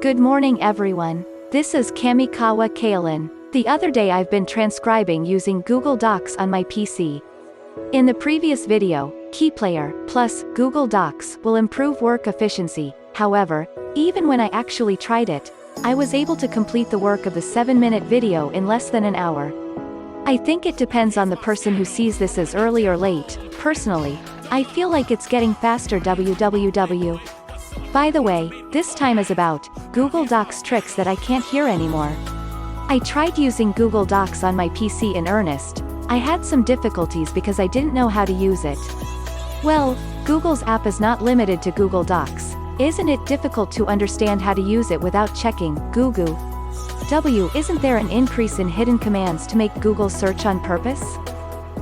Good morning everyone. This is Kamikawa Kaelin. The other day I've been transcribing using Google Docs on my PC. In the previous video, KeyPlayer plus Google Docs will improve work efficiency. However, even when I actually tried it, I was able to complete the work of the 7-minute video in less than an hour. I think it depends on the person who sees this as early or late. Personally, I feel like it's getting faster. www. By the way, this time is about Google Docs tricks that I can't hear anymore. I tried using Google Docs on my PC in earnest. I had some difficulties because I didn't know how to use it. Well, Google's app is not limited to Google Docs. Isn't it difficult to understand how to use it without checking Google? Isn't there an increase in hidden commands to make Google search on purpose?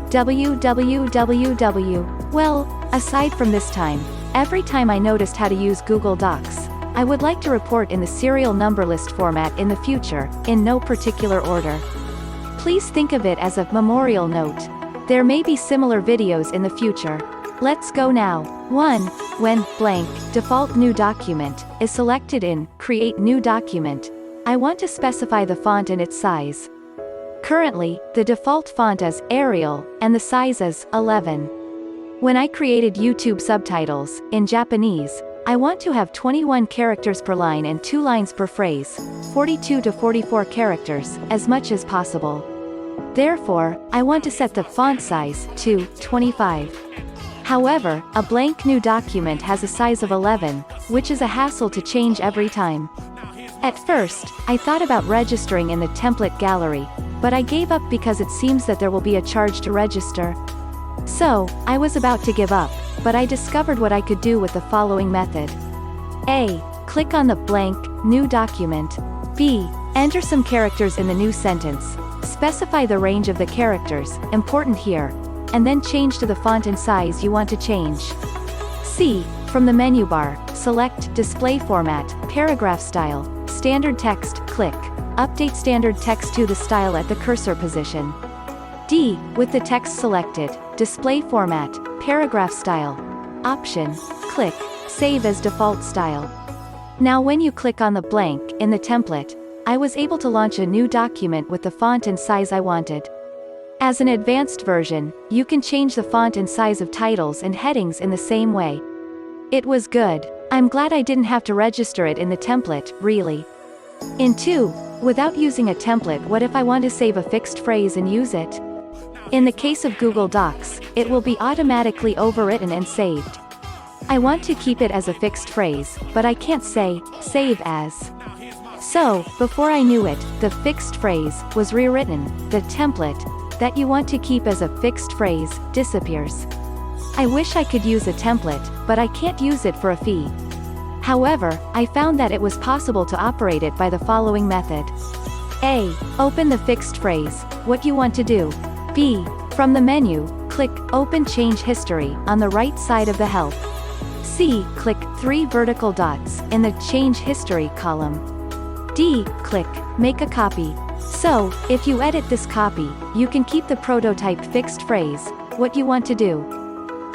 www. Well, aside from this time, every time I noticed how to use Google Docs, I would like to report in the serial number list format in the future, in no particular order. Please think of it as a memorial note. There may be similar videos in the future. Let's go now. 1. When blank default new document is selected in Create New Document, I want to specify the font and its size. Currently, the default font is Arial, and the size is 11. When I created YouTube subtitles, in Japanese, I want to have 21 characters per line and 2 lines per phrase, 42 to 44 characters, as much as possible. Therefore, I want to set the font size to 25. However, a blank new document has a size of 11, which is a hassle to change every time. At first, I thought about registering in the template gallery, but I gave up because it seems that there will be a charge to register. So, I was about to give up, but I discovered what I could do with the following method. A. Click on the blank, new document. B. Enter some characters in the new sentence. Specify the range of the characters, important here, and then change to the font and size you want to change. C. From the menu bar, select Display Format, Paragraph Style, Standard Text, click Update Standard Text to the style at the cursor position. D. With the text selected, Display Format, Paragraph Style option, click Save as Default Style. Now when you click on the blank in the template, I was able to launch a new document with the font and size I wanted. As an advanced version, you can change the font and size of titles and headings in the same way. It was good. I'm glad I didn't have to register it in the template, really. In 2. Without using a template, what if I want to save a fixed phrase and use it? In the case of Google Docs, it will be automatically overwritten and saved. I want to keep it as a fixed phrase, but I can't say, save as. So, before I knew it, the fixed phrase was rewritten. The template that you want to keep as a fixed phrase disappears. I wish I could use a template, but I can't use it for a fee. However, I found that it was possible to operate it by the following method. A. Open the fixed phrase, what you want to do. B. From the menu, click Open Change History on the right side of the help. C. Click 3 vertical dots in the Change History column. D. Click Make a Copy. So, if you edit this copy, you can keep the prototype fixed phrase, what you want to do.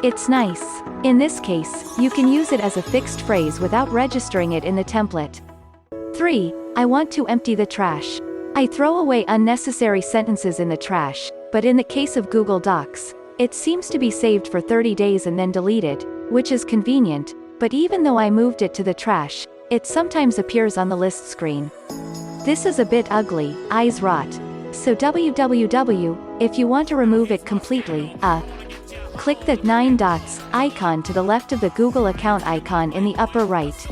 It's nice. In this case, you can use it as a fixed phrase without registering it in the template. 3. I want to empty the trash. I throw away unnecessary sentences in the trash, but in the case of Google Docs, it seems to be saved for 30 days and then deleted, which is convenient, but even though I moved it to the trash, it sometimes appears on the list screen. This is a bit ugly, eyes rot. So www, if you want to remove it completely, click the 9 dots icon to the left of the Google account icon in the upper right.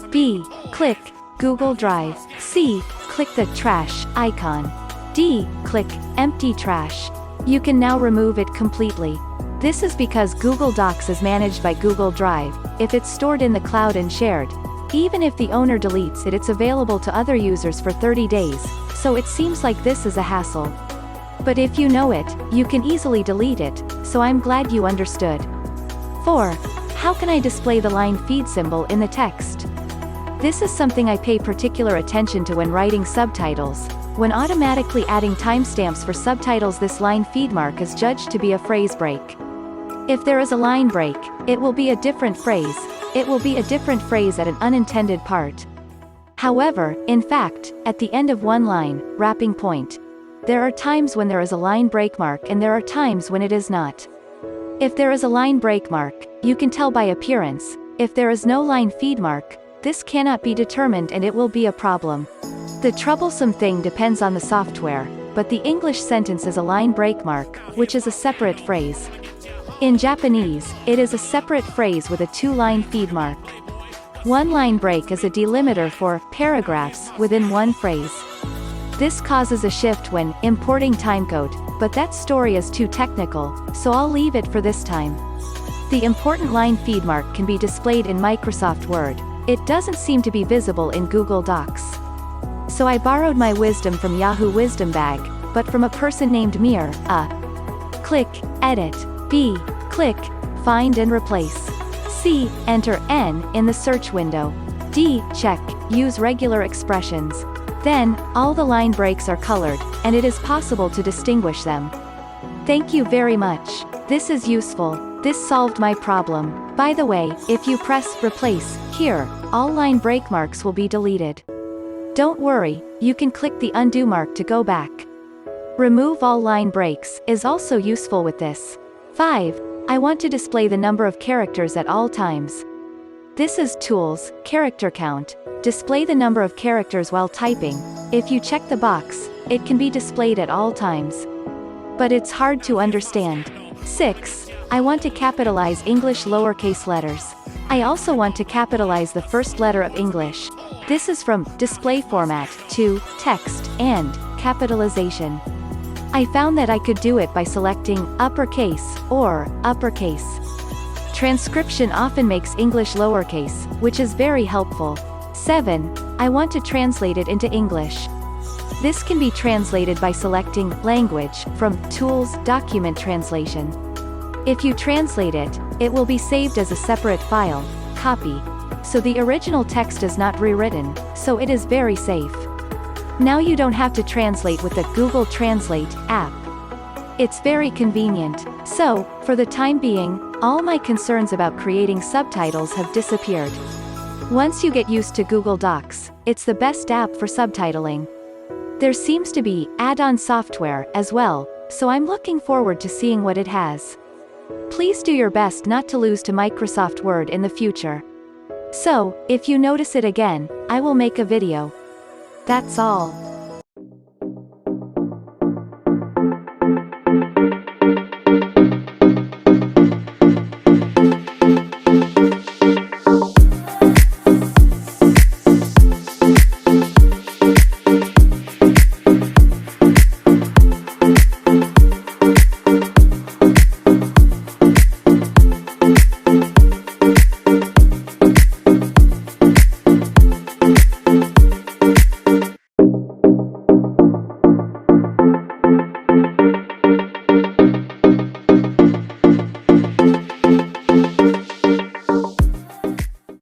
B. Click Google Drive. C. Click the trash icon. D. Click Empty Trash. You can now remove it completely. This is because Google Docs is managed by Google Drive. If it's stored in the cloud and shared, even if the owner deletes it, it's available to other users for 30 days, so it seems like this is a hassle. But if you know it, you can easily delete it, so I'm glad you understood. 4. How can I display the line feed symbol in the text? This is something I pay particular attention to when writing subtitles. When automatically adding timestamps for subtitles, this line feed mark is judged to be a phrase break. If there is a line break, it will be a different phrase. It will be a different phrase at an unintended part. However, in fact, at the end of one line, wrapping point, there are times when there is a line break mark and there are times when it is not. If there is a line break mark, you can tell by appearance. If there is no line feed mark, this cannot be determined and it will be a problem. The troublesome thing depends on the software, but the English sentence is a line break mark, which is a separate phrase. In Japanese, it is a separate phrase with a two-line feed mark. One line break is a delimiter for paragraphs within one phrase. This causes a shift when importing timecode, but that story is too technical, so I'll leave it for this time. The important line feed mark can be displayed in Microsoft Word. It doesn't seem to be visible in Google Docs. So I borrowed my wisdom from Yahoo Wisdom Bag, but from a person named Mir. A. Click, edit. B. Click, find and replace. C. Enter N in the search window. D. Check, use regular expressions. Then, all the line breaks are colored, and it is possible to distinguish them. Thank you very much. This is useful. This solved my problem. By the way, if you press replace here, all line break marks will be deleted. Don't worry, you can click the undo mark to go back. Remove all line breaks is also useful with this. 5. I want to display the number of characters at all times. This is Tools, Character Count. Display the number of characters while typing. If you check the box, it can be displayed at all times. But it's hard to understand. 6. I want to capitalize English lowercase letters. I also want to capitalize the first letter of English. This is from display format to text and capitalization. I found that I could do it by selecting uppercase or uppercase. Transcription often makes English lowercase, which is very helpful. 7. I want to translate it into English. This can be translated by selecting Language from Tools Document Translation. If you translate it, it will be saved as a separate file, copy. So the original text is not rewritten, so it is very safe. Now you don't have to translate with the Google Translate app. It's very convenient. So, for the time being, all my concerns about creating subtitles have disappeared. Once you get used to Google Docs, it's the best app for subtitling. There seems to be add-on software as well, so I'm looking forward to seeing what it has. Please do your best not to lose to Microsoft Word in the future. So, if you notice it again, I will make a video. That's all.